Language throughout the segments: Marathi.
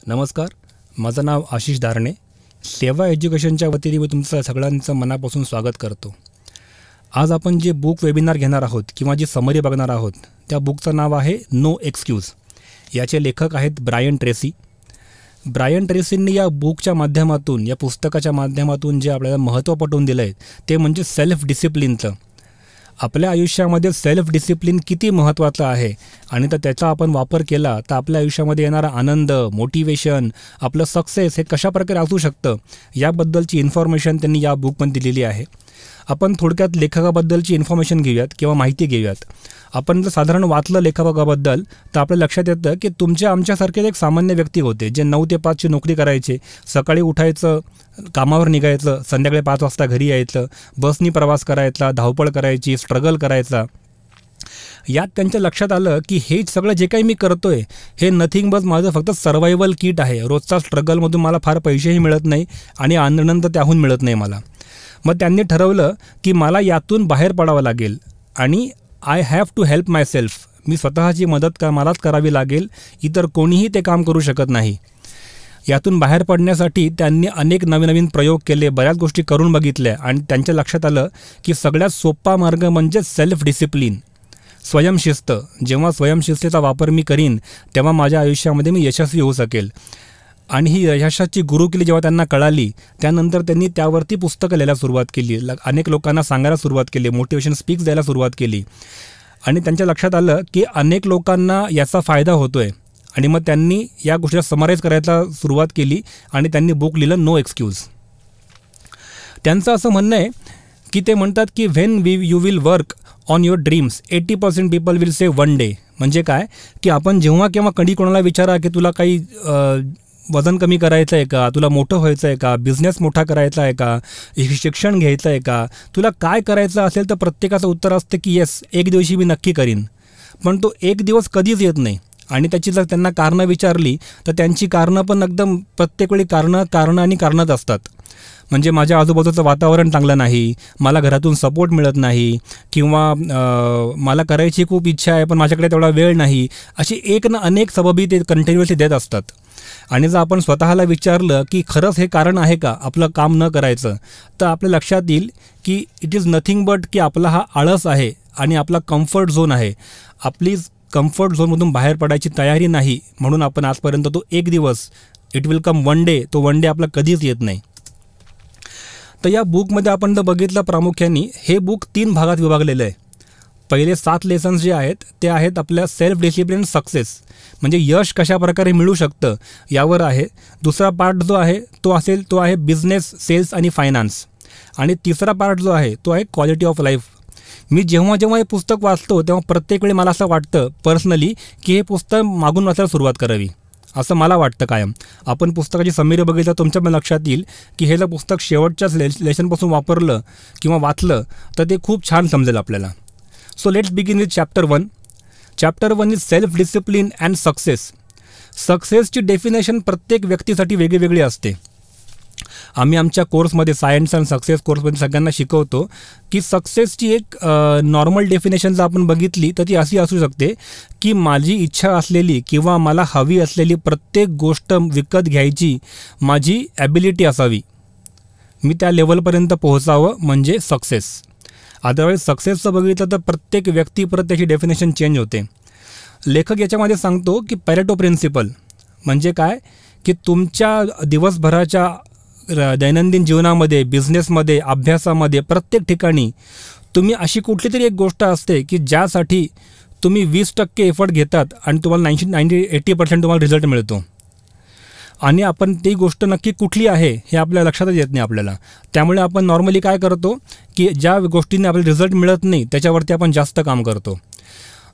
नमस्कार, माझं नाव आशिष धारणे. सेवा एज्युकेशनच्या वतीने मी तुमचं सगळ्यांचं मनापासून स्वागत करतो. आज आपण जे बुक वेबिनार घेणार आहोत किंवा जी समरी बघणार आहोत त्या बुकचं नाव आहे नो एक्सक्यूज. याचे लेखक आहेत ब्रायन ट्रेसी. ब्रायन ट्रेसींनी या बुकच्या माध्यमातून, या पुस्तकाच्या माध्यमातून जे आपल्याला महत्त्व पटवून दिलं आहे ते म्हणजे सेल्फ डिसिप्लिनचं. आपल्या आयुष्यामध्ये सेल्फ डिसिप्लिन किती महत्त्वाचं आहे आणि तर त्याचा आपण वापर केला तर आपल्या आयुष्यामध्ये येणारा आनंद, मोटिवेशन, आपलं सक्सेस हे कशाप्रकारे असू शकतं याबद्दलची इन्फॉर्मेशन त्यांनी या बुकमध्ये दिलेली आहे. आपण थोडक्यात लेखकाबद्दलची इन्फॉर्मेशन घेऊयात किंवा माहिती घेऊयात. आपण जर साधारण वाचलं लेखकाबद्दल तर आपल्या लक्षात येतं की तुमच्या आमच्यासारखेच एक सामान्य व्यक्ती होते जे 9 ते 5ची नोकरी करायचे, सकाळी उठायचं, कामावर निघायचं, संध्याकाळी 5 वाजता घरी यायचं, बसनी प्रवास करायचा, धावपळ करायची, स्ट्रगल करायचा. यात त्यांच्या लक्षात आलं की हे सगळं जे काही मी करतोय हे नथिंग बट माझं फक्त सर्वायवल किट आहे. रोजचा स्ट्रगलमधून मला फार पैसेही मिळत नाही आणि आनंद त्याहून मिळत नाही मला. मग त्यांनी ठरवलं की मला यातून बाहेर पडावं लागेल आणि I have to help myself. मी स्वतःची मदत मलाच करावी लागेल, इतर कोणीही ते काम करू शकत नाही. यातून बाहेर पडण्यासाठी त्यांनी अनेक नवीन प्रयोग केले, बऱ्याच गोष्टी करून बघितल्या आणि त्यांच्या लक्षात आलं की सगळ्यात सोपा मार्ग म्हणजे सेल्फ डिसिप्लिन, स्वयंशिस्त. जेव्हा स्वयंशिस्तीचा वापर मी करीन तेव्हा माझ्या आयुष्यामध्ये मी यशस्वी होऊ शकेल. आणि ही यशाची गुरुकिल्ली जेव्हा त्यांना कळाली त्यानंतर त्यांनी त्यावरती पुस्तकं लिहायला सुरुवात केली, अनेक लोकांना सांगायला सुरुवात केली, मोटिवेशन स्पीक्स द्यायला सुरुवात केली आणि त्यांच्या लक्षात आलं की अनेक लोकांना याचा फायदा होतो आहे. आणि मग त्यांनी या गोष्टीला समराईज करायला सुरुवात केली आणि त्यांनी बुक लिहिलं नो एक्सक्यूज. त्यांचं असं म्हणणं आहे की ते म्हणतात की when you will work on your dreams 80% people will say one day. म्हणजे काय की आपण जेव्हा केव्हा कधी कोणाला विचारा की तुला काही वजन कमी करायचं आहे का, तुला मोठं व्हायचं आहे का, बिझनेस मोठा करायचा आहे का, शिक्षण घ्यायचं आहे का, तुला काय करायचं असेल तर प्रत्येकाचं उत्तर असतं की येस, एक दिवशी मी नक्की करीन. पण तो एक दिवस कधीच येत नाही आणि त्याची जर त्यांना कारणं विचारली तर त्यांची कारणं पण एकदम प्रत्येक वेळी कारणंच असतात. म्हणजे माझ्या आजूबाजूचं वातावरण चांगलं नाही, मला घरातून सपोर्ट मिळत नाही, किंवा मला करायची खूप इच्छा आहे पण माझ्याकडे तेवढा वेळ नाही, अशी एक ना अनेक सबबी ते कंटिन्युअसली देत असतात. आणि जर आपण स्वतःला विचारलं की खरंच हे कारण आहे का आपलं काम न करायचं, तर आपल्या लक्षात येईल की इट इज नथिंग बट की आपला हा आळस आहे आणि आपला कम्फर्ट झोन आहे. आपली कम्फर्ट झोनमधून बाहेर पडायची तयारी नाही, म्हणून आपण आजपर्यंत तो एक दिवस, it will come one day, तो वन डे आपला कधीच येत नाही. तर या बुकमध्ये आपण जर बघितलं प्रामुख्याने हे बुक 3 भागात विभागलेलं आहे. पहिले 7 लेसन्स जे आहेत ते आहेत आपल्या सेल्फ डिसिप्लिन सक्सेस, म्हणजे यश कशा प्रकारे मिळू शकतं यावर आहे. दुसरा पार्ट जो आहे तो आहे बिझनेस, सेल्स आणि फायनान्स. आणि तिसरा पार्ट जो आहे तो आहे क्वालिटी ऑफ लाईफ. मी जेव्हा हे पुस्तक वाचतो तेव्हा प्रत्येक वेळी मला असं वाटतं पर्सनली की हे पुस्तक मागून वाचायला सुरुवात करावी, असं मला वाटतं कायम. आपण पुस्तकाची समरी बघितलं तुमच्या पण लक्षात येईल की हे जर पुस्तक शेवटच्याच लेसनपासून वापरलं किंवा वाचलं तर ते खूप छान समजेल आपल्याला. So let's begin with chapter 1. Chapter 1 is self discipline and success. सक्सेसची डेफिनेशन प्रत्येक व्यक्तीसाठी वेगळी असते. आम्ही आमच्या कोर्समध्ये, सायन्स अँड सक्सेस कोर्समध्ये सगळ्यांना शिकवतो की सक्सेसची एक नॉर्मल डेफिनेशन जर आपण बघितली तर ती अशी असू शकते की माझी इच्छा असलेली किंवा मला हवी असलेली प्रत्येक गोष्ट विकत घ्यायची माझी ॲबिलिटी असावी, मी त्या लेवलपर्यंत पोहोचावं म्हणजे सक्सेस. अदरवाईज सक्सेसचं बघितलं तर प्रत्येक व्यक्ती परत त्याची डेफिनेशन चेंज होते. लेखक याच्यामध्ये सांगतो की पॅरेटो प्रिन्सिपल म्हणजे काय की तुमच्या दिवसभराच्या दैनंदिन जीवनामध्ये, बिझनेसमध्ये, अभ्यासामध्ये, प्रत्येक ठिकाणी तुम्ही अशी कुठली तरी एक गोष्ट असते की ज्यासाठी तुम्ही 20% एफर्ट घेतात आणि तुम्हाला 80% तुम्हाला रिझल्ट मिळतो. आणि आपण ती गोष्ट नक्की कुठली आहे हे आपल्या लक्षातच येत नाही आपल्याला. त्यामुळे आपण नॉर्मली काय करतो की ज्या गोष्टीने आपल्याला रिझल्ट मिळत नाही त्याच्यावरती आपण जास्त काम करतो.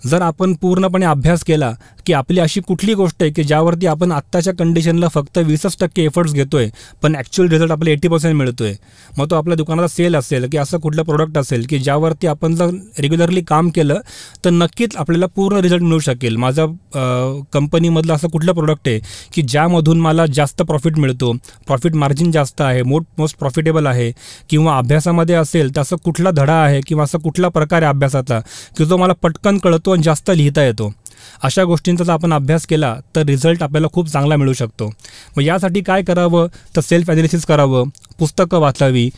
जर आपण पूर्णपणे अभ्यास केला की आपली अशी कुठली गोष्ट आहे की ज्यावरती आपण आत्ताच्या कंडिशनला फक्त 20% एफर्ट्स घेतो आहे पण ॲक्च्युअल रिझल्ट आपल्याला 80% मिळतो आहे, मग तो आपल्या दुकानाचा सेल असेल की असं कुठलं प्रोडक्ट असेल की ज्यावरती आपण जर रेग्युलरली काम केलं तर नक्कीच आपल्याला पूर्ण रिझल्ट मिळू शकेल. माझं कंपनीमधलं असं कुठलं प्रोडक्ट आहे की ज्यामधून मला जास्त प्रॉफिट मिळतो, प्रॉफिट मार्जिन जास्त आहे, मोस्ट प्रॉफिटेबल आहे, किंवा अभ्यासामध्ये असेल तर असं कुठला धडा आहे किंवा असं कुठला प्रकार आहे अभ्यासाचा की जो मला पटकन कळतो आणि जास्त लिहिता येतो. अशा गोष्टींचा जर आपण अभ्यास केला तर रिझल्ट आपल्याला खूप चांगला मिळू शकतो. मग यासाठी काय करावं तर सेल्फ ॲनालिसिस करावं, पुस्तकं वाचावी,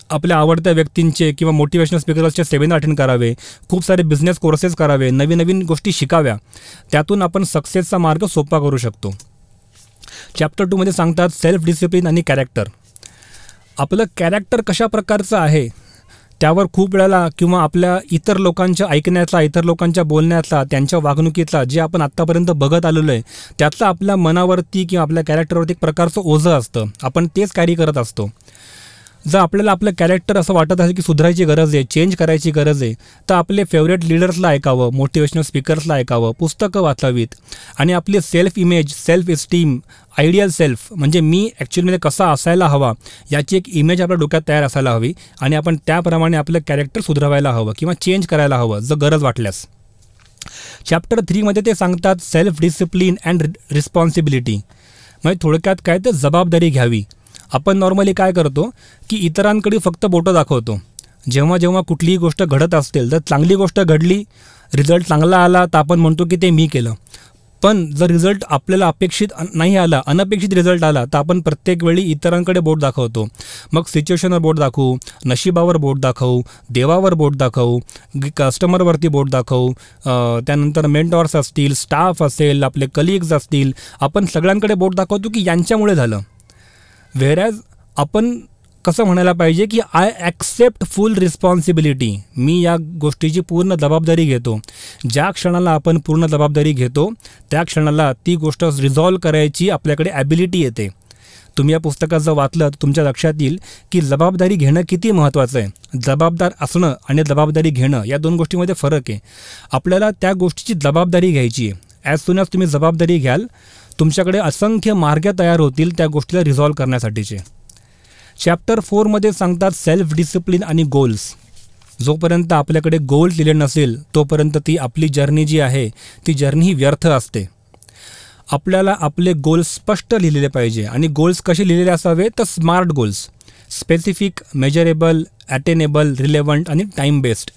आपल्या आवडत्या व्यक्तींचे किंवा मोटिवेशनल स्पीकर्सचे सेमिनार अटेंड करावे, खूप सारे बिझनेस कोर्सेस करावे, नवीन नवीन गोष्टी शिकाव्या. त्यातून आपण सक्सेसचा मार्ग सोपा करू शकतो. चॅप्टर 2मध्ये सांगतात सेल्फ डिसिप्लिन आणि कॅरेक्टर. आपलं कॅरेक्टर कशा प्रकारचं आहे त्यावर खूप वेळेला किंवा आपल्या इतर लोकांच्या ऐकण्याचा, इतर लोकांच्या बोलण्याचा, त्यांच्या वागणुकीचा जे आपण आत्तापर्यंत बघत आलेलो आहे त्याचा आपल्या मनावरती किंवा आपल्या कॅरेक्टरवरती एक प्रकारचं ओझं असतं. आपण तेच कॅरी करत असतो. जर आपल्याला आपलं कॅरेक्टर असं वाटत असेल की सुधारायची गरज आहे, चेंज करायची गरज आहे, तर आपले फेवरेट लीडर्सला ऐकावं, मोटिवेशनल स्पीकर्सला ऐकावं, पुस्तकं वाचावीत आणि आपली self image, self esteem, ideal self म्हणजे मी ॲक्च्युअलीमध्ये कसा असायला हवा याची एक इमेज आपल्या डोक्यात तयार असायला हवी आणि आपण त्याप्रमाणे आपलं कॅरेक्टर सुधारायला हवं किंवा चेंज करायला हवं जर गरज वाटल्यास. चॅप्टर 3मध्ये ते सांगतात सेल्फ डिसिप्लिन अँड रिस्पॉन्सिबिलिटी. म्हणजे थोडक्यात काय तर जबाबदारी घ्यावी. आपण नॉर्मली काय करतो की इतरांकडे फक्त बोटं दाखवतो. जेव्हा जेव्हा कुठलीही गोष्ट घडत असतील, जर चांगली गोष्ट घडली, रिझल्ट चांगला आला तर आपण म्हणतो की ते मी केलं. पण जर रिझल्ट आपल्याला अपेक्षित नाही आला, अनपेक्षित रिझल्ट आला, तर आपण प्रत्येक वेळी इतरांकडे बोट दाखवतो. मग सिच्युएशनवर बोट दाखवू, नशिबावर बोट दाखवू, देवावर बोट दाखवू, कस्टमरवरती बोट दाखवू, त्यानंतर मेंटॉर्स असतील, स्टाफ असेल, आपले कलिग्स असतील, आपण सगळ्यांकडे बोट दाखवतो की यांच्यामुळे झालं. व्हेरॅज आपण कसं म्हणायला पाहिजे की आय ॲक्सेप्ट फुल रिस्पॉन्सिबिलिटी. मी या गोष्टीची पूर्ण जबाबदारी घेतो. ज्या क्षणाला आपण पूर्ण जबाबदारी घेतो त्या क्षणाला ती गोष्ट रिझॉल्व करायची आपल्याकडे ॲबिलिटी येते. तुम्ही या पुस्तकात जर वाचलं तर तुमच्या लक्षात येईल की जबाबदारी घेणं किती महत्त्वाचं आहे. जबाबदार असणं आणि जबाबदारी घेणं या दोन गोष्टींमध्ये फरक आहे. आपल्याला त्या गोष्टीची जबाबदारी घ्यायची आहे. ॲज सून ॲज तुम्ही जबाबदारी घ्याल तुमच्याकडे असंख्य मार्ग तयार होतील त्या गोष्टीला रिझॉल्व करण्यासाठीचे. चॅप्टर 4मध्ये सांगतात सेल्फ डिसिप्लिन आणि गोल्स. जोपर्यंत आपल्याकडे गोल्स लिहिले नसेल तोपर्यंत ती आपली जर्नी जी आहे ती जर्नी ही व्यर्थ असते. आपल्याला आपले गोल्स स्पष्ट लिहिलेले पाहिजे. आणि गोल्स कसे लिहिलेले असावे तर smart goals, specific, measurable, attainable, relevant आणि टाईम बेस्ड.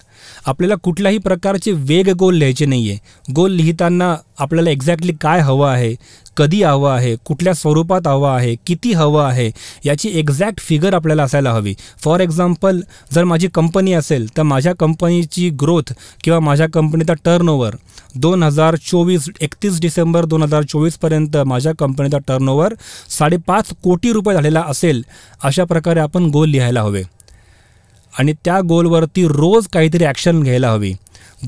आपल्याला कुठल्याही प्रकारचे वेग गोल लिहायचे नाही आहे. गोल लिहिताना आपल्याला एक्झॅक्टली काय हवं आहे, कधी हवं आहे, कुठल्या स्वरूपात हवं आहे, किती हवं आहे याची एक्झॅक्ट फिगर आपल्याला असायला हवी. फॉर एक्झाम्पल जर माझी कंपनी असेल तर माझ्या कंपनीची ग्रोथ किंवा माझ्या कंपनीचा टर्नओव्हर 31 डिसेंबर 2024पर्यंत माझ्या कंपनीचा टर्नओव्हर 5.5 कोटी रुपये झालेला असेल. अशा प्रकारे आपण गोल लिहायला हवे आणि त्या गोलवरती रोज काहीतरी ॲक्शन घ्यायला हवी.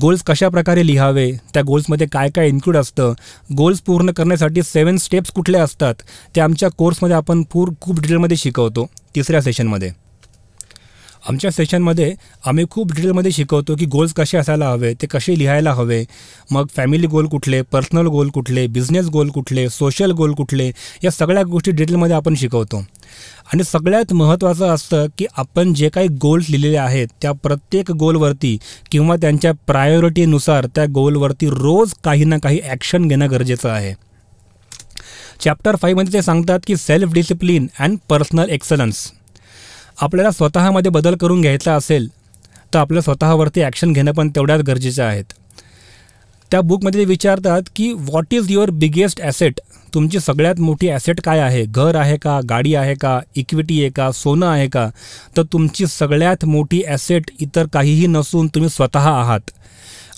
गोल्स कशा प्रकारे लिहावे, त्या गोल्समध्ये काय काय इन्क्लूड असतं, गोल्स पूर्ण करण्यासाठी 7 स्टेप्स कुठले असतात ते आमच्या कोर्समध्ये आपण खूप डिटेलमध्ये शिकवतो. 3ऱ्या सेशनमध्ये आमच्या सेशनमध्ये आम्ही खूप डिटेलमध्ये शिकवतो की गोल्स कसे असायला हवे, ते कसे लिहायला हवे. मग फॅमिली गोल कुठले, पर्सनल गोल कुठले, बिझनेस गोल कुठले, सोशल गोल कुठले, या सगळ्या गोष्टी डिटेलमध्ये आपण शिकवतो. आणि सगळ्यात महत्त्वाचं असतं की आपण जे काही गोल्स लिहिलेले आहेत त्या प्रत्येक गोलवरती किंवा त्यांच्या प्रायोरिटीनुसार त्या गोलवरती रोज काही ना काही ॲक्शन घेणं गरजेचं आहे. चॅप्टर 5मध्ये ते सांगतात की self discipline and personal excellence. आपल्याला स्वतःमध्ये बदल करून घ्यायचा असेल तर आपल्या स्वतःवरती ॲक्शन घेणं पण तेवढ्याच गरजेचं आहेत. त्या बुकमध्ये ते विचारतात की what is your biggest asset. तुमची सगळ्यात मोठी ॲसेट काय आहे. घर आहे का, गाडी आहे का, इक्विटी आहे का, सोनं आहे का. तर तुमची सगळ्यात मोठी ॲसेट इतर काहीही नसून तुम्ही स्वतः आहात.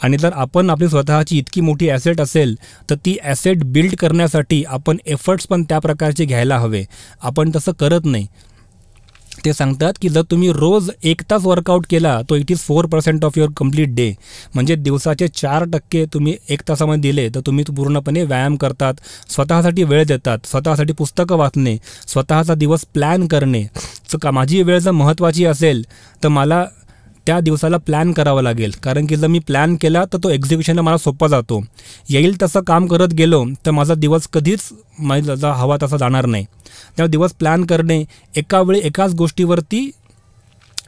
आणि जर आपण आपली स्वतःची इतकी मोठी ॲसेट असेल तर ती ॲसेट बिल्ड करण्यासाठी आपण एफर्ट्स पण त्या प्रकारचे घ्यायला हवे. आपण तसं करत नाही. ते सांगतात की जर तुम्ही रोज 1 तास वर्कआउट केला तो it is 4% of your complete day. म्हणजे दिवसाचे 4% तुम्ही 1 तासामध्ये दिले तर तुम्ही पूर्णपणे व्यायाम करतात, स्वतःसाठी वेळ देतात, स्वतःसाठी पुस्तकं वाचणे, स्वतःचा दिवस प्लॅन करणे. तर माझी वेळ जर महत्त्वाची असेल तर मला त्या दिवसाला प्लॅन करावं लागेल. कारण की जर मी प्लॅन केला तर तो एक्झिक्युशनला मला सोपा जातो. येईल तसं काम करत गेलो तर माझा दिवस कधीच माझा हवा तसा जाणार नाही. त्यामुळे दिवस प्लॅन करणे, एका वेळी एकाच गोष्टीवरती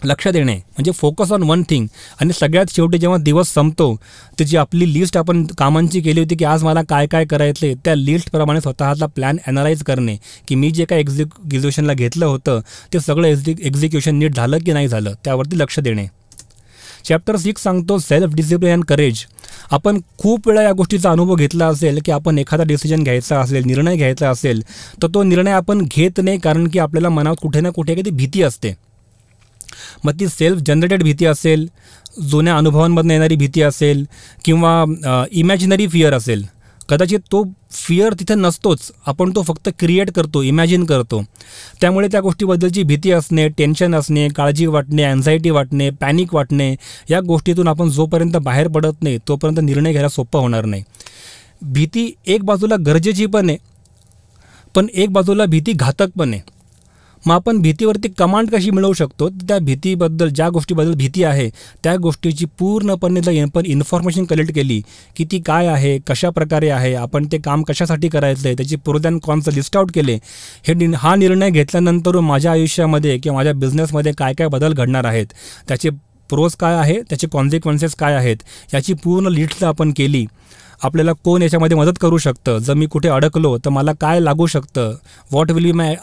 लक्ष देणे म्हणजे फोकस ऑन वन थिंग. आणि सगळ्यात शेवटी जेव्हा दिवस संपतो तर जी आपली लिस्ट आपण कामांची केली होती की आज मला काय काय करायचं आहे त्या लिस्टप्रमाणे स्वतःचा प्लॅन ॲनालाइज करणे की मी जे काय एक्झिक्युशनला घेतलं होतं ते सगळं एक्झिक्युशन नीट झालं की नाही झालं त्यावरती लक्ष देणे. चॅप्टर 6 सांगतो सेल्फ डिसिप्लिन अँड करेज. आपण खूप वेळा या गोष्टीचा अनुभव घेतला असेल की आपण एखादा डिसिजन घ्यायचा असेल, निर्णय घ्यायचा असेल, तर तो निर्णय आपण घेत नाही कारण की आपल्याला मनात कुठे ना कुठे काही भीती असते. मग ती सेल्फ जनरेटेड भीती असेल, जुन्या अनुभवांमधून येणारी भीती असेल, किंवा इमॅजिनरी फिअर असेल. कदाचित तो फिअर तिथे नसतोच, आपण तो फक्त क्रिएट करतो, इमॅजिन करतो. त्यामुळे त्या गोष्टीबद्दलची भीती असणे, टेन्शन असणे, काळजी वाटणे, अँझायटी वाटणे, पॅनिक वाटणे, या गोष्टीतून आपण जोपर्यंत बाहेर पडत नाही तोपर्यंत निर्णय घ्यायला सोपं होणार नाही. भीती एक बाजूला गरजेची पण आहे, पण एक बाजूला भीती घातक पण आहे. मग आपण भीतीवरती कमांड कशी मिळवू शकतो? त्या भीतीबद्दल, ज्या गोष्टीबद्दल भीती आहे त्या गोष्टीची पूर्णपणे जर आपण इन्फॉर्मेशन कलेक्ट केली की ती काय आहे, कशा प्रकारे आहे, आपण ते काम कशासाठी करायचं आहे, त्याची pros and cons list out केले, हा निर्णय घेतल्यानंतर माझ्या आयुष्यामध्ये किंवा माझ्या बिझनेसमध्ये काय काय बदल घडणार आहेत, त्याचे प्रोज काय आहे, त्याचे कॉन्सिक्वेन्सेस काय आहेत, याची पूर्ण लिस्ट आपण केली. आपल्याला कोण याच्यामध्ये मदत करू शकतं, जर मी कुठे अडकलो तर मला काय लागू शकतं, what will be my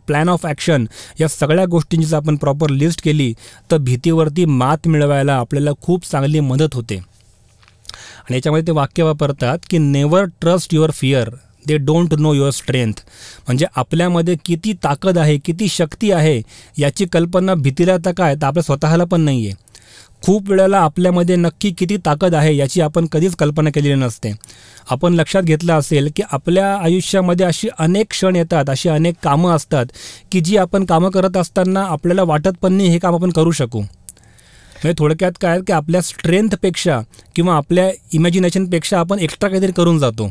plan of action, या सगळ्या गोष्टींची जर आपण प्रॉपर लिस्ट केली तर भीतीवरती मात मिळवायला आपल्याला खूप चांगली मदत होते. आणि याच्यामध्ये ते वाक्य वापरतात की never trust your fear, they don't know your strength. म्हणजे आपल्यामध्ये किती ताकद आहे, किती शक्ती आहे याची कल्पना भीतीला तर काय तर आपल्या स्वतःला पण नाही आहे. खूप वेळेला आपल्यामध्ये नक्की किती ताकद आहे याची आपण कधीच कल्पना केलेली नसते. आपण लक्षात घेतलं असेल की आपल्या आयुष्यामध्ये अशी अनेक क्षण येतात, अशी अनेक कामं असतात की जी आपण कामं करत असताना आपल्याला वाटत पण नाही हे काम आपण करू शकू. म्हणजे थोडक्यात काय की आपल्या स्ट्रेंथपेक्षा किंवा आपल्या इमॅजिनेशनपेक्षा आपण एक्स्ट्रा काहीतरी करून जातो,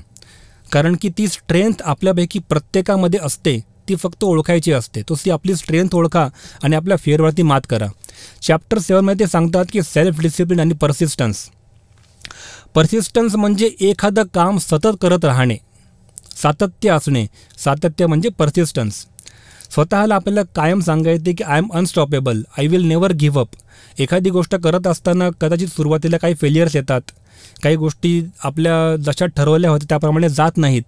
कारण की ती स्ट्रेंथ आपल्यापैकी प्रत्येकामध्ये असते, ती फक्त ओळखायची असते. ती आपली स्ट्रेंथ ओळखा आणि आपल्या फिअरवरती मात करा. चॅप्टर 7मध्ये ते सांगतात की सेल्फ डिसिप्लिन आणि परसिस्टन्स. परसिस्टन्स म्हणजे एखादं काम सतत करत राहणे, सातत्य असणे. सातत्य म्हणजे परसिस्टन्स. स्वतःला आपल्याला कायम सांगायचे की I am unstoppable, I will never give up. एखादी गोष्ट करत असताना कदाचित सुरुवातीला काही फेलियर्स येतात, काही गोष्टी आपल्या जशा ठरवल्या होत्या त्याप्रमाणे जात नाहीत.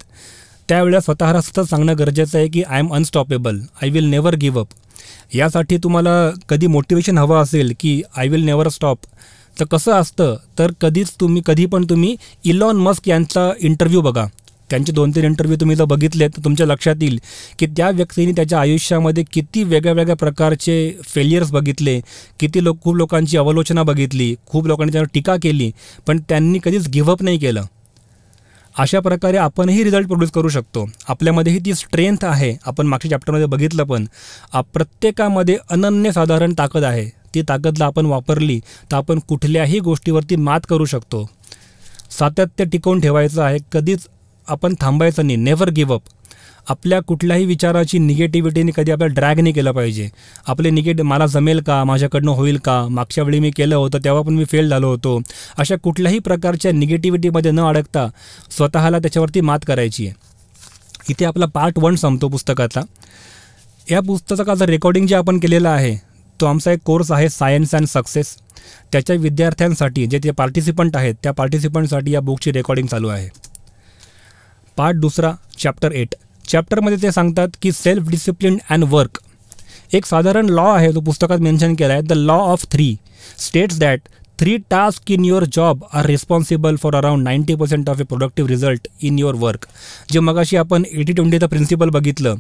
त्यावेळेला स्वतःला सतत सांगणं गरजेचं आहे की I am unstoppable, I will never give up. यासाठी कधी मोटिवेशन हवं असेल की आय विल नेवर स्टॉप, तर कसं असतं तर कधी पण तुम्ही इलॉन मस्क यांचा इंटरव्ह्यू बघा. त्यांचे 2-3 इंटरव्ह्यू तुम्ही जर बघितले तर तुमच्या लक्षात येईल की त्या व्यक्तीने त्याच्या आयुष्यामध्ये किती वेगळ्या प्रकारचे फेलियर्स बघितले, खूप लोकांची आलोचना बघितली, खूप लोकांनी त्यावर टीका केली, पण त्यांनी कधीच गिव्हअप नाही केलं. अशा प्रकारे आपणही रिझल्ट प्रोड्यूस करू शकतो. आपल्यामध्येही ती स्ट्रेंथ आहे. आपण मागच्या चॅप्टरमध्ये बघितलं, पण प्रत्येकामध्ये अनन्यसाधारण ताकद आहे. ती ताकदला आपण वापरली तर आपण कुठल्याही गोष्टीवरती मात करू शकतो. सातत्य टिकवून ठेवायचं आहे, कधीच आपण थांबायचं नाही. Never give up. आपल्या कुठल्याही विचाराची निगेटिव्हिटीने कधी आपल्याला ड्रॅग नाही केलं पाहिजे. आपले मला जमेल का, माझ्याकडनं होईल का, मागच्या वेळी मी केलं होतं तेव्हा पण मी फेल झालो होतो, अशा कुठल्याही प्रकारच्या निगेटिव्हिटीमध्ये न अडकता स्वतःला त्याच्यावरती मात करायची आहे. इथे आपला पार्ट 1 संपतो पुस्तकाचा. या पुस्तकाचं रेकॉर्डिंग जे आपण केलेलं आहे तो आमचा एक कोर्स आहे सायन्स अँड सक्सेस. त्याच्या विद्यार्थ्यांसाठी जे पार्टिसिपंट आहेत त्या पार्टिसिपंटसाठी या बुकची रेकॉर्डिंग चालू आहे. Part 2 chapter 8. चॅप्टरमध्ये ते सांगतात की सेल्फ डिसिप्लिन अँड वर्क. एक साधारण लॉ आहे, तो पुस्तकात मेन्शन केला आहे. The law of 3 states that 3 task in your job are responsible for around 90% of a productive result in your work. जे मगाशी आपण 80-20चं प्रिन्सिपल बघितलं.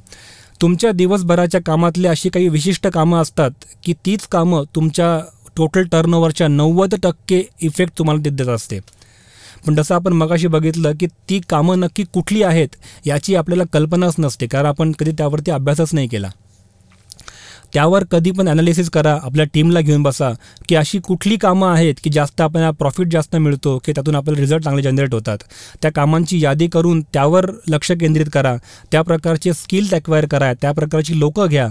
तुमच्या दिवसभराच्या कामातले अशी काही विशिष्ट कामं असतात की तीच कामं तुमच्या टोटल टर्नओव्हरच्या 90% इफेक्ट तुम्हाला देत असते. पण जसं आपण मगाशी बघितलं की ती कामं नक्की कुठली आहेत याची आपल्याला कल्पनाच नसते, कारण आपण कधी त्यावरती अभ्यासच नाही केला. त्यावर कधी पण ॲनालिसिस करा, आपल्या टीमला घेऊन बसा की अशी कुठली कामं आहेत की जास्त आपल्याला प्रॉफिट जास्त मिळतो, की त्यातून आपल्याला रिझल्ट चांगले जनरेट होतात. त्या कामांची यादी करून त्यावर लक्ष केंद्रित करा, त्या प्रकारचे स्किल्स ॲक्वायर करा, त्या प्रकारची लोकं घ्या.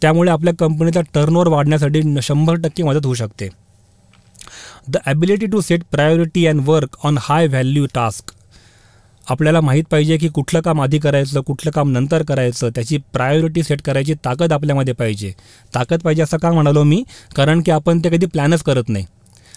त्यामुळे आपल्या कंपनीचा टर्नओव्हर वाढण्यासाठी 100% मदत होऊ शकते. The ability to set priority and work on high value task. आपल्याला माहीत पाहिजे की कुठलं काम आधी करायचं, कुठलं काम नंतर करायचं, त्याची प्रायोरिटी सेट करायची ताकद आपल्यामध्ये पाहिजे. ताकद पाहिजे असं का म्हणालो मी, कारण की आपण ते कधी प्लॅनच करत नाही.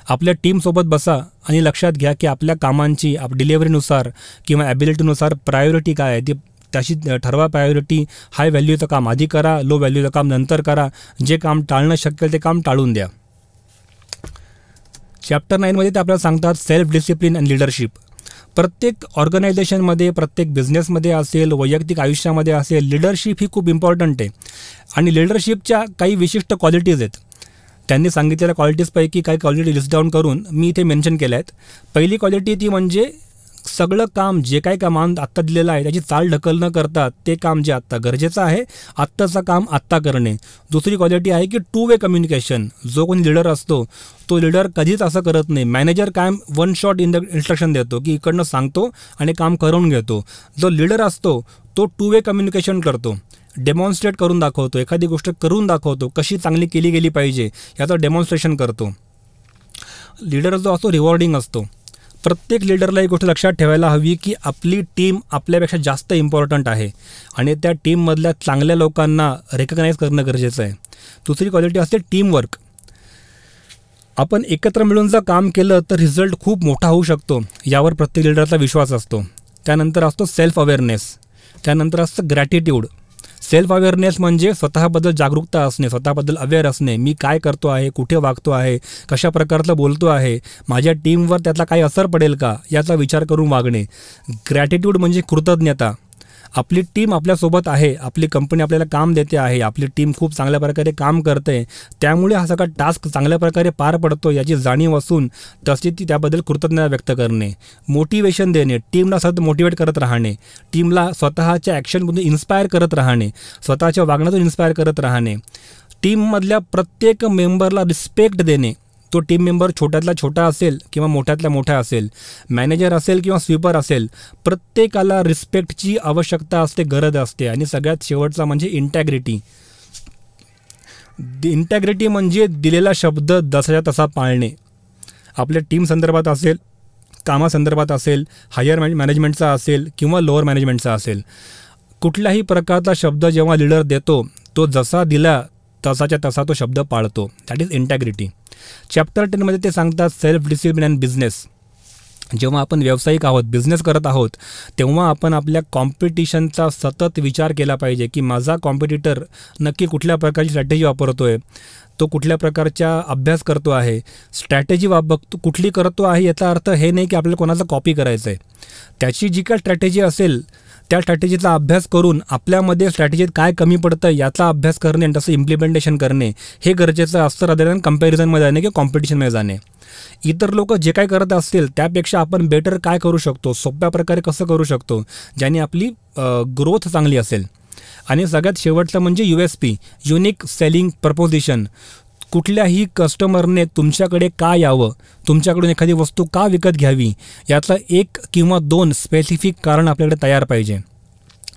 आपल्या टीमसोबत बसा आणि लक्षात घ्या की आपल्या कामांची डिलिव्हरीनुसार किंवा ॲबिलिटीनुसार प्रायोरिटी काय आहे ती त्याची ठरवा. प्रायोरिटी हाय व्हॅल्यूचं काम आधी करा, लो व्हॅल्यूचं काम नंतर करा. जे काम टाळणं शक्य ते काम टाळून द्या. चॅप्टर 9मध्ये ते आपल्याला सांगतात सेल्फ डिसिप्लिन अँड लिडरशिप. प्रत्येक ऑर्गनायझेशनमध्ये, प्रत्येक बिझनेसमध्ये असेल, वैयक्तिक आयुष्यामध्ये असेल, लिडरशिप ही खूप इम्पॉर्टंट आहे. आणि लिडरशिपच्या काही विशिष्ट क्वालिटीज आहेत. त्यांनी सांगितलेल्या क्वालिटीजपैकी काही क्वालिटी लिस्ट डाऊन करून मी इथे मेन्शन केल्या आहेत. पहिली क्वालिटी ती म्हणजे सगळं काम, जे काही काम आत्ता दिलेलं आहे त्याची चालढकल न करता ते काम जे आत्ता गरजेचं आहे आत्ताचं काम आत्ता करणे. दुसरी क्वालिटी आहे की टू वे कम्युनिकेशन. जो कोणी लीडर असतो तो लीडर कधीच असं करत नाही. मॅनेजर कायम वन शॉट इन्स्ट्रक्शन देतो की इकडनं सांगतो आणि काम करून घेतो. जो लीडर असतो तो टू वे कम्युनिकेशन करतो, डेमॉन्स्ट्रेट करून दाखवतो, एखादी गोष्ट करून दाखवतो, कशी चांगली केली गेली पाहिजे याचं डेमॉन्स्ट्रेशन करतो. लीडर जो असतो रिवॉर्डिंग असतो. प्रत्येक लीडरला एक गोष्ट लक्षात ठेवायला हवी की आपली टीम आपल्यापेक्षा जास्त इम्पॉर्टंट आहे आणि त्या टीममधल्या चांगल्या लोकांना रेकग्नाईज करणं गरजेचं आहे. दुसरी क्वालिटी असते टीमवर्क. आपण एकत्र मिळून जर काम केलं तर रिझल्ट खूप मोठा होऊ शकतो, यावर प्रत्येक लीडरचा विश्वास असतो. त्यानंतर असतो सेल्फ अवेअरनेस. त्यानंतर असतं ग्रॅटिट्यूड. सेल्फ अवेअरनेस म्हणजे स्वतःबद्दल जागरूकता असणे, स्वतःबद्दल अवेअर असणे. मी काय करतो आहे, कुठे वागतो आहे, कशा प्रकारचं बोलतो आहे, माझ्या टीमवर त्याचा काही असर पडेल का याचा विचार करून वागणे. ग्रॅटिट्यूड म्हणजे कृतज्ञता. आपली टीम आपल्यासोबत आहे, आपली कंपनी आपल्याला काम देते आहे, आपली टीम खूप चांगल्या प्रकारे काम करते, त्यामुळे हा सगळा टास्क चांगल्या प्रकारे पार पडतो याची जाणीव असून तशी ती त्याबद्दल कृतज्ञता व्यक्त करणे. मोटिवेशन देणे, टीमला सतत मोटिवेट करत राहणे, टीमला स्वतःच्या ॲक्शनमधून इन्स्पायर करत राहणे, स्वतःच्या वागण्यातून इन्स्पायर करत राहणे. टीममधल्या प्रत्येक मेंबरला रिस्पेक्ट देणे. तो टीम मेंबर छोट्यातला छोटा असेल किंवा मोठ्यातला मोठा असेल, मॅनेजर असेल किंवा स्वीपर असेल, प्रत्येकाला रिस्पेक्टची आवश्यकता असते, गरज असते. आणि सगळ्यात शेवटचा म्हणजे इंटॅग्रिटी. इंटॅग्रिटी म्हणजे दिलेला शब्द जसाच्या तसा पाळणे. आपल्या टीम संदर्भात असेल, कामासंदर्भात असेल, हायर मॅनेजमेंटचा असेल किंवा लोअर मॅनेजमेंटचा असेल, कुठल्याही प्रकारचा शब्द जेव्हा लीडर देतो तो जसा दिला तसाच्या तसा तो शब्द पाळतो. That is integrity. चॅप्टर 10मध्ये ते सांगतात सेल्फ डिसिप्लिन अँड बिझनेस. जेव्हा आपण व्यावसायिक आहोत, बिझनेस करत आहोत, तेव्हा आपण आपल्या कॉम्पिटिशनचा सतत विचार केला पाहिजे की माझा कॉम्पिटिटर नक्की कुठल्या प्रकारची स्ट्रॅटेजी वापरतो आहे, तो कुठल्या प्रकारचा अभ्यास करतो आहे. स्ट्रॅटेजी कुठली करतो आहे याचा अर्थ हे नाही की आपल्याला कोणाचा कॉपी करायचं आहे. त्याची जी काय स्ट्रॅटेजी असेल त्या स्ट्रॅटेजीचा अभ्यास करून आपल्यामध्ये स्ट्रॅटेजीत काय कमी पडतं याचा अभ्यास करणे आणि तसं इम्प्लिमेंटेशन करणे हे गरजेचं असतं, रादर दॅन कंपॅरिझनमध्ये जाणे किंवा कॉम्पिटिशनमध्ये जाणे. इतर लोक जे काय करत असतील त्यापेक्षा आपण बेटर काय करू शकतो, सोप्या प्रकारे कसं करू शकतो ज्याने आपली ग्रोथ चांगली असेल. आणि सगळ्यात शेवटचं म्हणजे USP, युनिक सेलिंग प्रपोजिशन. कुठल्याही कस्टमरने तुमच्याकडे का यावं, तुमच्याकडून एखादी वस्तू का विकत घ्यावी याचं एक किंवा दोन स्पेसिफिक कारण आपल्याकडे तयार पाहिजे.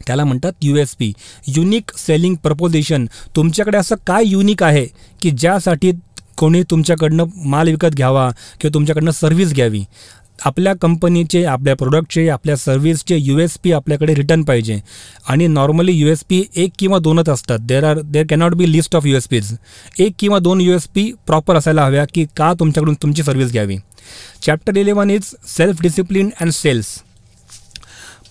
त्याला म्हणतात USP, युनिक सेलिंग प्रपोजिशन. तुमच्याकडे असं काय युनिक आहे की ज्यासाठी कोणी तुमच्याकडनं माल विकत घ्यावा किंवा तुमच्याकडनं सर्व्हिस घ्यावी. आपल्या कंपनीचे, आपल्या प्रोडक्टचे, आपल्या सर्व्हिसचे USP आपल्याकडे रिटर्न पाहिजे. आणि नॉर्मली USP एक किंवा दोनच असतात. देर कॅनॉट बी लिस्ट ऑफ USPज. एक किंवा दोन USP प्रॉपर असायला हव्या की का तुमच्याकडून तुमची सर्व्हिस घ्यावी. Chapter 11 is self discipline and sales.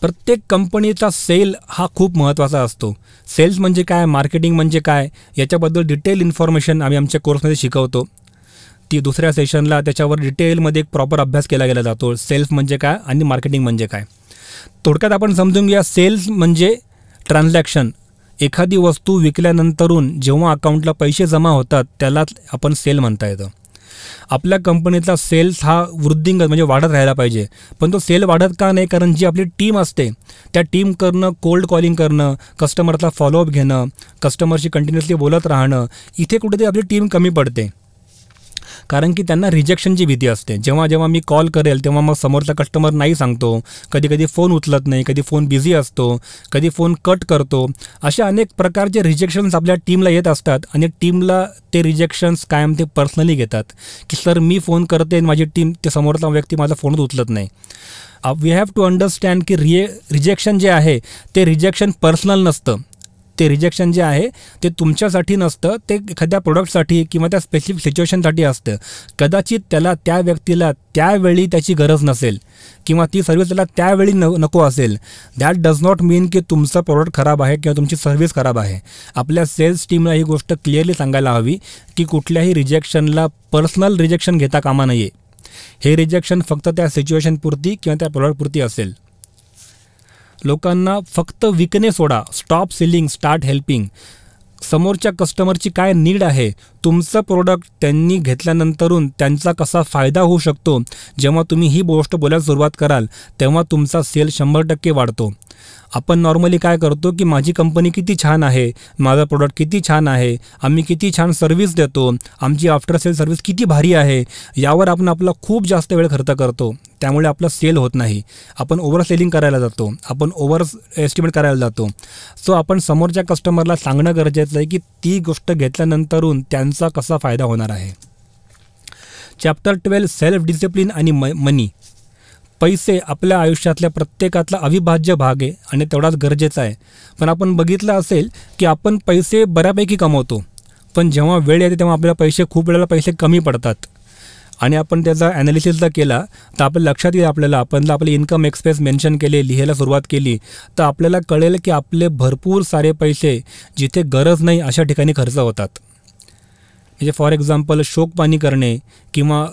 प्रत्येक कंपनीचा सेल हा खूप महत्त्वाचा असतो. सेल्स म्हणजे काय, मार्केटिंग म्हणजे काय याच्याबद्दल डिटेल इन्फॉर्मेशन आम्ही आमच्या कोर्समध्ये शिकवतो. ती दुसऱ्या सेशनला त्याच्यावर डिटेलमध्ये एक प्रॉपर अभ्यास केला गेला जातो. सेल्स म्हणजे काय आणि मार्केटिंग म्हणजे काय. थोडक्यात आपण समजून घ्या. सेल्स म्हणजे ट्रान्झॅक्शन. एखादी वस्तू विकल्यानंतरून जेव्हा अकाउंटला पैसे जमा होतात त्यालाच आपण सेल म्हणता येतं. आपल्या कंपनीचा सेल्स हा वृद्धिंगत म्हणजे वाढत राहायला पाहिजे. पण तो सेल वाढत का नाही, कारण जी आपली टीम असते त्या टीम करणं, कोल्ड कॉलिंग करणं, कस्टमरचा फॉलोअप घेणं, कस्टमरशी कंटिन्युअसली बोलत राहणं, इथे कुठेतरी आपली टीम कमी पडते. कारण की त्यांना रिजेक्शनची भीती असते. जेव्हा जेव्हा मी कॉल करेल तेव्हा मग समोरचा कस्टमर नाही सांगतो, कधी कधी फोन उचलत नाही, कधी फोन बिझी असतो, कधी फोन कट करतो. अशा अनेक प्रकारचे रिजेक्शन्स आपल्या टीमला येत असतात आणि टीमला ते रिजेक्शन्स कायम ते पर्सनली घेतात की सर मी फोन करते आणि माझी टीम, ते समोरचा व्यक्ती माझा फोनच उचलत नाही. वी हॅव टू अंडरस्टँड की रिजेक्शन जे आहे ते रिजेक्शन पर्सनल नसतं. ते रिजेक्शन जे आहे ते तुमच्यासाठी नसतं, ते एखाद्या प्रोडक्टसाठी किंवा त्या स्पेसिफिक सिच्युएशनसाठी असतं. कदाचित त्याला, त्या व्यक्तीला त्यावेळी त्याची गरज नसेल किंवा ती सर्व्हिस त्याला त्यावेळी नको असेल. दॅट डज नॉट मीन की तुमचं प्रोडक्ट खराब आहे किंवा तुमची सर्व्हिस खराब आहे. आपल्या सेल्स टीमला ही गोष्ट क्लिअरली सांगायला हवी की कुठल्याही रिजेक्शनला पर्सनल रिजेक्शन घेता कामा नये. हे रिजेक्शन फक्त त्या सिच्युएशनपुरती किंवा त्या प्रॉडक्टपुरती असेल. लोकांना फक्त विकणे सोडा, स्टॉप सेलिंग, स्टार्ट हेल्पिंग. समोरच्या कस्टमरची काय नीड आहे, तुमचं प्रोडक्ट त्यांनी घेतल्यानंतरून त्यांचा कसा फायदा होऊ शकतो, जेव्हा तुम्ही ही गोष्ट बोलायला सुरुवात कराल तेव्हा तुमचा सेल 100% वाढतो. आपण नॉर्मली काय करतो की माझी कंपनी किती छान आहे, माझा प्रोडक्ट किती छान आहे, आम्ही किती छान सर्व्हिस देतो, आमची आफ्टर सेल सर्व्हिस किती भारी आहे, यावर आपण आपला खूप जास्त वेळ खर्च करतो. त्यामुळे आपला सेल होत नाही. आपण ओव्हर सेलिंग करायला जातो, आपण ओव्हर एस्टिमेट करायला जातो. सो आपण समोरच्या कस्टमरला सांगणं गरजेचं आहे की ती गोष्ट घेतल्यानंतरून त्यांचा कसा फायदा होणार आहे. चॅप्टर 12 सेल्फ डिसिप्लिन आणि मनी. पैसे आपल्या आयुष्यातल्या प्रत्येकातला अविभाज्य भाग आहे आणि तेवढाच गरजेचा आहे. पण आपण बघितलं असेल की आपण पैसे बऱ्यापैकी कमवतो, पण जेव्हा वेळ येते तेव्हा आपल्याला खूप वेळेला पैसे कमी पडतात. आणि आपण त्याचा ॲनालिसिस जर केला तर आपल्या लक्षात येईल, आपण आपले इन्कम एक्सपेन्स मेन्शन केले, लिहायला सुरुवात केली तर आपल्याला कळेल की आपले भरपूर सारे पैसे जिथे गरज नाही अशा ठिकाणी खर्च होतात. म्हणजे फॉर एक्झाम्पल शोकपाणी करणे किंवा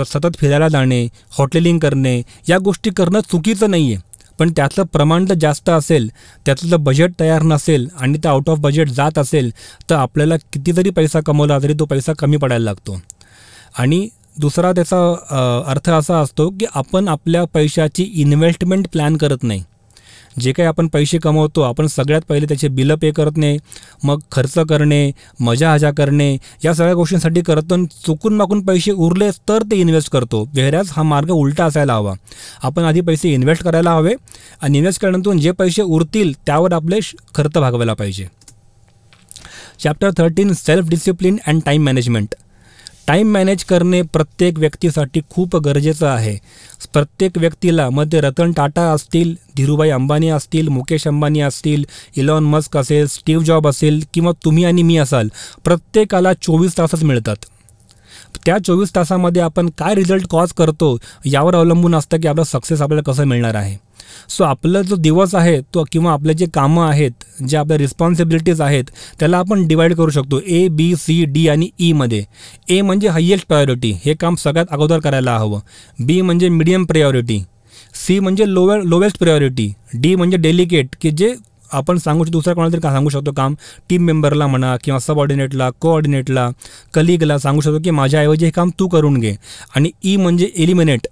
सतत फिरायला जाणे, हॉटेलिंग करणे, या गोष्टी करणं चुकीचं नाही आहे. पण त्याचं प्रमाण जर जास्त असेल, त्याचं जर बजेट तयार नसेल आणि ते आउट ऑफ बजेट जात असेल तर आपल्याला किती जरी पैसा कमवला तरी तो पैसा कमी पडायला लागतो. आणि दुसरा त्याचा अर्थ असा असतो की आपण आपल्या पैशाची इन्व्हेस्टमेंट प्लॅन करत नाही. जे काही आपण पैसे कमवतो आपण सगळ्यात पहिले त्याचे बिलं पे करणे, मग खर्च करणे, मजा करणे, या सगळ्या गोष्टींसाठी करतो. चुकून माकून पैसे उरले तर ते इन्व्हेस्ट करतो. व्हेअरॅज हा मार्ग उलटा असायला हवा. आपण आधी पैसे इन्व्हेस्ट करायला हवे आणि इन्व्हेस्ट केल्यानंतर जे पैसे उरतील त्यावर आपले खर्च भागवायला पाहिजे. Chapter 13 self discipline and time management. Time manage करणे प्रत्येक व्यक्तीसाठी खूप गरजेचं आहे. प्रत्येक व्यक्तीला, मग ते रतन टाटा असतील, धीरूभाई अंबानी असतील, मुकेश अंबानी असतील, इलॉन मस्क असेल, स्टीव्ह जॉब असेल किंवा तुम्ही आणि मी असाल, प्रत्येकाला 24 तासच मिळतात. त्या 24 तासामध्ये आपण काय रिझल्ट कॉज करतो यावर अवलंबून असतं की आपलं सक्सेस आपल्याला कसं मिळणार आहे. सो आपला जो दिवस आहे तो किंवा आपले जे कामं आहेत, जे आपल्या रिस्पॉन्सिबिलिटीज आहेत, त्याला आपण डिवाईड करू शकतो ABCD आणि Eमध्ये. ए म्हणजे हायेस्ट प्रायोरिटी, हे काम सगळ्यात अगोदर करायला हवं. बी म्हणजे मीडियम प्रायोरिटी, सी म्हणजे लोवेस्ट प्रायोरिटी, डी म्हणजे डेलिकेट, की जे आपण दुसऱ्या कोणाला तरी सांगू शकतो काम, टीम मेंबरला म्हणा किंवा सबऑर्डिनेटला, कोऑर्डिनेटला, कलिगला सांगू शकतो की माझ्याऐवजी हे काम तू करून घे. आणि ई म्हणजे एलिमिनेट.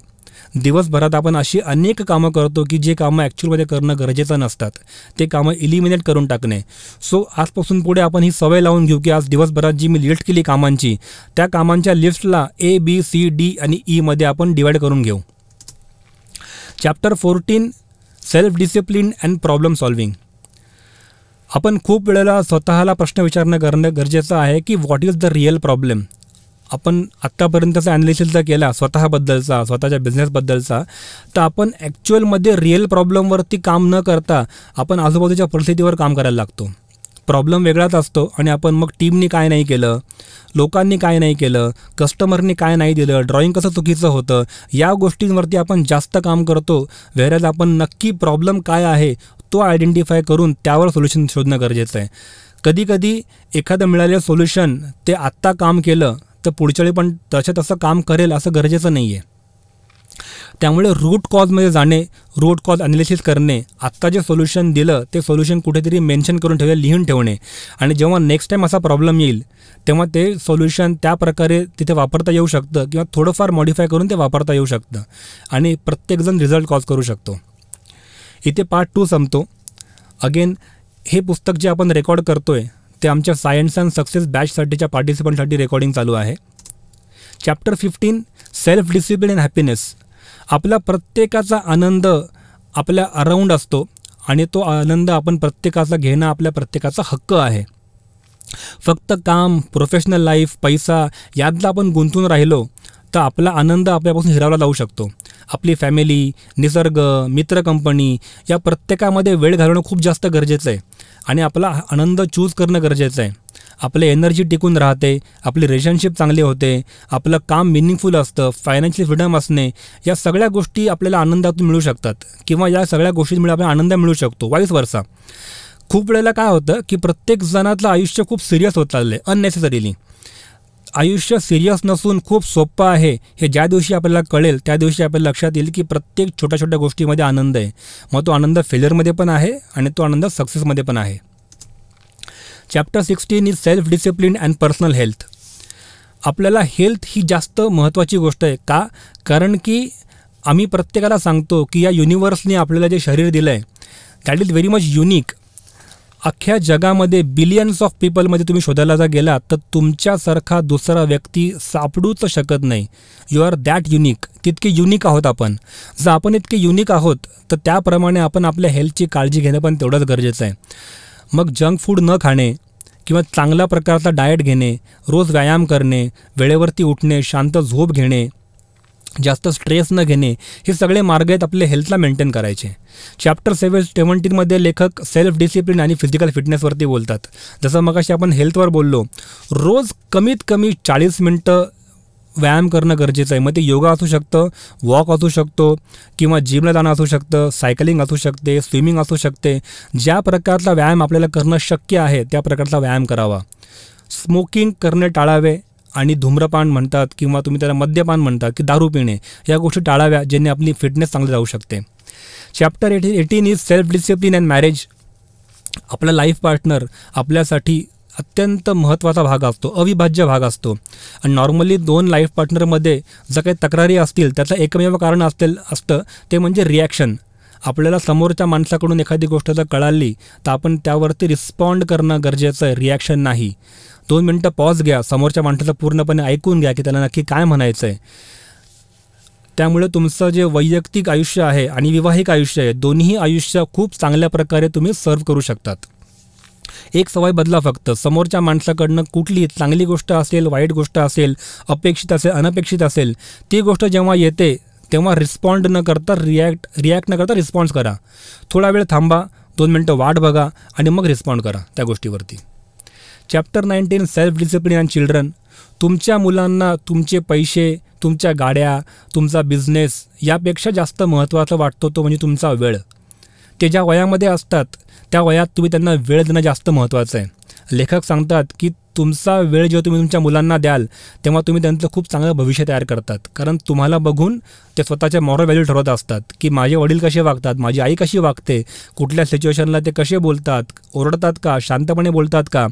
दिवसभरात आपण अशी अनेक कामं करतो की जे कामं ॲक्च्युअलमध्ये करणं गरजेचं नसतात, ते कामं इलिमिनेट करून टाकणे. सो आजपासून पुढे आपण ही सवय लावून घेऊ की आज दिवसभरात जी मी लिस्ट केली कामांची, त्या कामांच्या लिस्टला ABCD आणि Eमध्ये आपण डिवाईड करून घेऊ. Chapter 14 self discipline and problem solving. आपण खूप वेळेला स्वतःला प्रश्न करणं गरजेचं आहे की what is the real problem. आपण आत्तापर्यंतचा ॲनालिसिस जर केला स्वतःबद्दलचा, स्वतःच्या बिझनेसबद्दलचा, तर आपण ॲक्च्युअलमध्ये रिअल प्रॉब्लेमवरती काम न करता आपण आजूबाजूच्या परिस्थितीवर काम करायला लागतो. प्रॉब्लेम वेगळाच असतो आणि आपण मग टीमनी काय नाही केलं, लोकांनी काय नाही केलं, कस्टमरनी काय नाही दिलं, ड्रॉइंग कसं चुकीचं होतं, या गोष्टींवरती आपण जास्त काम करतो. व्हेअरॅज आपण नक्की प्रॉब्लेम काय आहे तो आयडेंटिफाय करून त्यावर सोल्युशन शोधणं गरजेचं आहे. कधीकधी एखादं मिळालेलं सोल्युशन ते आत्ता काम केलं तर पुढच्या वेळी पण तसं काम करेल असं गरजेचं नाही आहे. त्यामुळे रूट कॉजमध्ये जाणे, रूट कॉज ॲनालिसिस करणे, आत्ता जे सोल्युशन दिलं ते सोल्युशन कुठेतरी मेन्शन करून ठेवले, लिहून ठेवणे, आणि जेव्हा नेक्स्ट टाईम असा प्रॉब्लेम येईल तेव्हा ते सोल्युशन त्या प्रकारे तिथे वापरता येऊ शकतं किंवा थोडंफार मॉडिफाय करून ते वापरता येऊ शकतं आणि प्रत्येकजण रिझल्ट कॉज करू शकतो. इथे पार्ट 2 संपतो. अगेन हे पुस्तक जे आपण रेकॉर्ड करतो आहे ते आमच्या सायन्स अँड सक्सेस बॅचसाठीच्या पार्टिसिपंटसाठी रेकॉर्डिंग चालू आहे. Chapter 15 self discipline and happiness. आपला प्रत्येकाचा आनंद आपल्या अराउंड असतो आणि तो आनंद आपण प्रत्येकाचा घेणं आपल्या प्रत्येकाचा हक्क आहे. फक्त काम, प्रोफेशनल लाईफ, पैसा यातला आपण गुंतून राहिलो तर आपला आनंद आपल्यापासून हिरावला जाऊ शकतो. आपली फॅमिली, निसर्ग, मित्र कंपनी या प्रत्येकामध्ये वेळ घालवणं खूप जास्त गरजेचं आहे आणि आपला आनंद चूज करणं गरजेचं आहे. आपले एनर्जी टिकून राहते, आपली रिलेशनशिप चांगली होते, आपलं काम मिनिंगफुल असतं, फायनान्शियल फ्रीडम असणे, या सगळ्या गोष्टी आपल्याला आनंदातून मिळू शकतात किंवा या सगळ्या गोष्टींमुळे आपल्याला आनंद मिळू शकतो. वाईस वर्सा. खूप वेळेला काय होतं की प्रत्येक जणातलं आयुष्य खूप सिरियस होत चाललं आहे अननेसेसरीली. आयुष्य सिरियस नसून खूप सोपं आहे हे ज्या दिवशी आपल्याला कळेल त्या दिवशी आपल्याला लक्षात येईल की प्रत्येक छोट्या छोट्या गोष्टीमध्ये आनंद आहे. मग तो आनंद फेल्युअरमध्ये पण आहे आणि तो आनंद सक्सेसमध्ये पण आहे. Chapter 16 is self discipline and personal health. आपल्याला हेल्थ ही जास्त महत्त्वाची गोष्ट आहे. का? कारण की आम्ही प्रत्येकाला सांगतो की या युनिवर्सने आपल्याला जे शरीर दिलं आहे that is very much unique. अख्ख्या जगामध्ये बिलियन्स ऑफ पीपलमध्ये तुम्ही शोधायला जर गेलात तर तुमच्यासारखा दुसरा व्यक्ती सापडूच शकत नाही. You are that unique. तितके युनिक आहोत आपण. जर आपण इतके युनिक आहोत तर त्याप्रमाणे आपण आपल्या हेल्थची काळजी घेणं पण तेवढंच गरजेचं आहे. मग जंक फूड न खाणे किंवा चांगल्या प्रकारचा डाएट घेणे, रोज व्यायाम करणे, वेळेवरती उठणे, शांत झोप घेणे, जास्त स्ट्रेस न घेणे, हे सगळे मार्ग आहेत आपले हेल्थला मेंटेन करायचे. चॅप्टर 17मध्ये लेखक सेल्फ डिसिप्लिन आणि फिजिकल फिटनेसवरती बोलतात. जसं मगाशी आपण हेल्थवर बोललो, रोज कमीत कमी 40 मिनटं व्यायाम करणं गरजेचं आहे. मग ते योगा असू शकतं, वॉक असू शकतो किंवा जिमला जाणं असू शकतं, सायकलिंग असू शकते, स्विमिंग असू शकते. ज्या प्रकारचा व्यायाम आपल्याला करणं शक्य आहे त्या प्रकारचा व्यायाम करावा. स्मोकिंग करणे टाळावे आणि धूम्रपान म्हणतात किंवा तुम्ही त्याला मद्यपान म्हणता की दारू पिणे, या गोष्टी टाळाव्या ज्याने आपली फिटनेस चांगली जाऊ शकते. Chapter 18 is self discipline and marriage. आपला लाईफ पार्टनर आपल्यासाठी अत्यंत महत्त्वाचा भाग असतो, अविभाज्य भाग असतो. आणि नॉर्मली 2 लाईफ पार्टनरमध्ये जर काही तक्रारी असतील त्याचं एकमेव कारण असतं ते म्हणजे रिॲक्शन. आपल्याला समोरच्या माणसाकडून एखादी गोष्ट जर कळाली तर आपण त्यावरती रिस्पॉन्ड करणं गरजेचं आहे, रिॲक्शन नाही. 2 मिनटं पॉज घ्या, समोरच्या माणसाचं पूर्णपणे ऐकून घ्या की त्याला नक्की काय म्हणायचं आहे. त्यामुळे तुमचं जे वैयक्तिक आयुष्य आहे आणि विवाहिक आयुष्य आहे, दोन्ही आयुष्य खूप चांगल्या प्रकारे तुम्ही सर्व्ह करू शकतात. एक सवय बदला फक्त. समोरच्या माणसाकडनं कुठली चांगली गोष्ट असेल, वाईट गोष्ट असेल, अपेक्षित असेल, अनपेक्षित असेल, ती गोष्ट जेव्हा येते तेव्हा रिस्पॉन्ड न करता रिॲक्ट न करता रिस्पॉन्स करा. थोडा वेळ थांबा, 2 मिनटं वाट बघा आणि मग रिस्पॉन्ड करा त्या गोष्टीवरती. Chapter 19 self discipline and children. तुमच्या मुलांना तुमचे पैसे, तुमच्या गाड्या, तुमचा बिझनेस यापेक्षा जास्त महत्त्वाचा वाटतो तो म्हणजे तुमचा वेळ. ते ज्या वयामध्ये असतात त्या वयात तुम्ही त्यांना वेळ देणं जास्त महत्त्वाचं आहे. लेखक सांगतात की तुमचा वेळ जेव्हा तुम्ही तुमच्या मुलांना द्याल तेव्हा तुम्ही त्यांचं खूप चांगलं भविष्य तयार करतात. कारण तुम्हाला बघून ते स्वतःच्या मॉरल व्हॅल्यू ठरवत असतात की माझे वडील कसे वागतात, माझी आई कशी वागते, कुठल्या सिच्युएशनला ते कसे बोलतात, ओरडतात का, शांतपणे बोलतात का,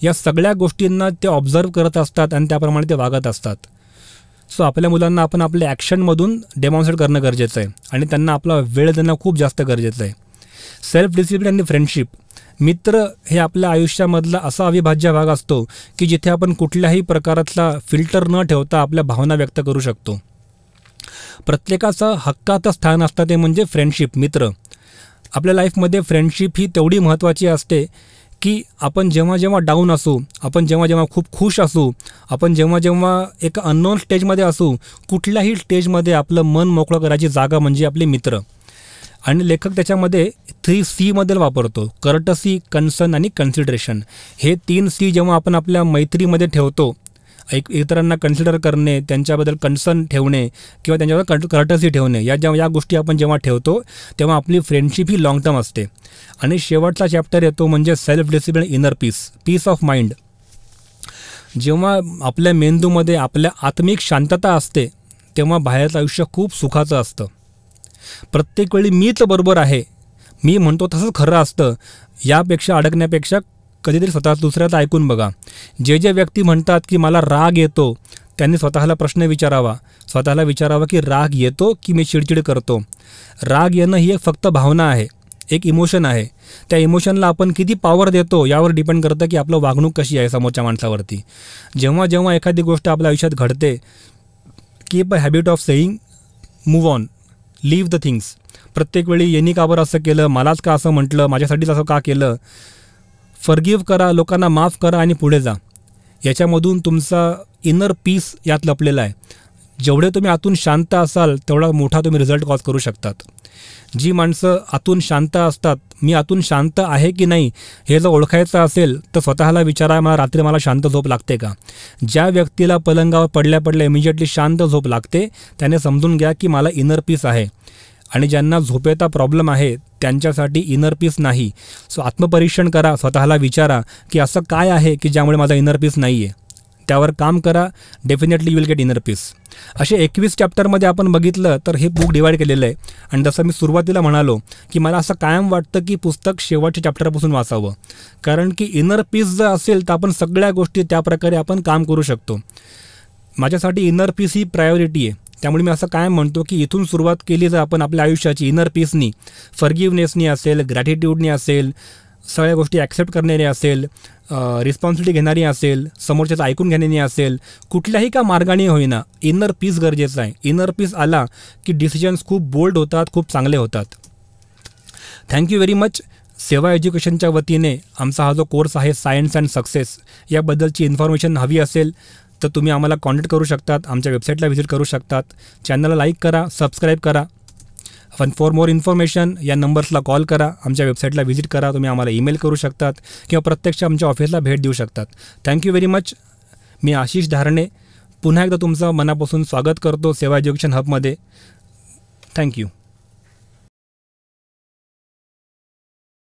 या सगळ्या गोष्टींना ते ऑब्झर्व करत असतात आणि त्याप्रमाणे ते वागत असतात. सो आपल्या मुलांना आपण आपल्या ॲक्शनमधून डेमॉन्स्ट्रेट करणं गरजेचं आहे आणि त्यांना आपला वेळ देणं खूप जास्त गरजेचं आहे. सेल्फ डिसिप्लिन आणि फ्रेंडशिप. मित्र हे आपल्या आयुष्यामधला असा अविभाज्य भाग असतो की जिथे आपण कुठल्याही प्रकारातला फिल्टर न ठेवता आपल्या भावना व्यक्त करू शकतो. प्रत्येकाचं हक्काचं स्थान असतं ते म्हणजे फ्रेंडशिप, मित्र. आपल्या लाईफमध्ये फ्रेंडशिप ही तेवढी महत्त्वाची असते की आपण जेव्हा जेव्हा डाऊन असू, आपण जेव्हा जेव्हा खूप खुश असू, आपण जेव्हा जेव्हा एका अननोन स्टेजमध्ये असू, कुठल्याही स्टेजमध्ये आपलं मन मोकळं करायची जागा म्हणजे आपले मित्र. आणि लेखक त्याच्यामध्ये 3 Cमध्ये वापरतो, कर्टसी, कन्सर्न आणि कन्सिडरेशन. हे 3 C जेव्हा आपण आपल्या मैत्रीमध्ये ठेवतो, इतरांना कन्सिडर करणे, त्यांच्याबद्दल कन्सर्न ठेवणे किंवा त्यांच्याबद्दल कर्टसी ठेवणे, या गोष्टी आपण जेव्हा ठेवतो तेव्हा आपली फ्रेंडशिप ही लॉंग टर्म असते. आणि शेवटचा चॅप्टर येतो म्हणजे self discipline, inner peace of mind. जेव्हा आपल्या मेंदूमध्ये आपल्या आत्मिक शांतता असते तेव्हा बाहेरचं आयुष्य खूप सुखाचं असतं. प्रत्येक वेळी मीच बरोबर आहे, मी म्हणतो तसंच खरं असतं, यापेक्षा अडकण्यापेक्षा कधीतरी स्वतः दुसऱ्याचं ऐकून बघा. जे व्यक्ती म्हणतात की मला राग येतो त्यांनी स्वतःला प्रश्न विचारावा की राग येतो की मी चिडचिड करतो. राग येणं ही एक फक्त भावना आहे, एक इमोशन आहे. त्या इमोशनला आपण किती पॉवर देतो यावर डिपेंड करतं की आपलं वागणूक कशी आहे समोरच्या माणसावरती. जेव्हा जेव्हा एखादी गोष्ट आपल्या आयुष्यात घडते, keep a habit of saying move on, leave the things. प्रत्येक वेळी यांनी का बरं असं केलं, मलाच का असं म्हटलं, माझ्यासाठीच असं का केलं. फॉरगिव्ह करा, लोकांना माफ करा आणि पुढे जा. याच्यामधून तुमचा इनर पीस यात लपलेला आहे. जेवढे तुम्ही आतून शांत असाल तेवढा मोठा तुम्ही रिझल्ट कॉज करू शकतात. जी माणसं आतून शांत असतात, मी आतून शांत आहे की नाही हे जर ओळखायचं असेल तर स्वतःला विचारा, मला शांत झोप लागते का. ज्या व्यक्तीला पलंगावर पडल्या इमिजिएटली शांत झोप लागते त्याने समजून घ्या की मला इनर पीस आहे. आणि ज्यांना झोपेचा प्रॉब्लेम आहे त्यांच्यासाठी इनर पीस नाही. सो आत्मपरीक्षण करा, स्वतःला विचारा की असं काय आहे की ज्यामुळे माझा इनर पीस नाही आहे. त्यावर काम करा, definitely you will get inner peace. असे 21 चॅप्टरमध्ये आपण बघितलं तर हे बुक डिवाईड केलेलं आहे. आणि जसं मी सुरुवातीला म्हणालो की मला असं कायम वाटतं की पुस्तक शेवटच्या चॅप्टरपासून वाचावं, कारण की इनर पीस जर असेल तर आपण सगळ्या गोष्टी त्याप्रकारे आपण काम करू शकतो. माझ्यासाठी इनर पीस ही प्रायोरिटी आहे. त्यामुळे मी असं काय म्हणतो की इथून सुरुवात केली जर आपण आपल्या आयुष्याची इनर पीसनी, फॉरगिव्हनेसनी असेल, ग्रॅटिट्यूडनी असेल, सगळ्या गोष्टी ॲक्सेप्ट करण्याने असेल, रिस्पॉन्सिबिलिटी घेणारी असेल, समोरच्याचं ऐकून घेण्याने असेल, कुठल्याही का मार्गाने होईना इनर पीस गरजेचं आहे. इनर पीस आला की डिसिजन्स खूप बोल्ड होतात, खूप चांगले होतात. Thank you very much. सेवा एज्युकेशनच्या वतीने आमचा हा जो कोर्स आहे सायन्स अँड सक्सेस, याबद्दलची इन्फॉर्मेशन हवी असेल तर तुम्ही आम्हाला कॉन्टॅक्ट करू शकतात, आमच्या वेबसाईटला व्हिजिट करू शकतात. चॅनलला लाईक करा, सबस्क्राईब करा. फॉर मोर इन्फॉर्मेशन या नंबर्सला कॉल करा, आमच्या वेबसाईटला व्हिजिट करा, तुम्ही आम्हाला ईमेल करू शकतात किंवा प्रत्यक्ष आमच्या ऑफिसला भेट देऊ शकतात. Thank you very much. मी आशिष धारणे पुन्हा एकदा तुमचं मनापासून स्वागत करतो सेवा एज्युकेशन हबमध्ये. थँक्यू.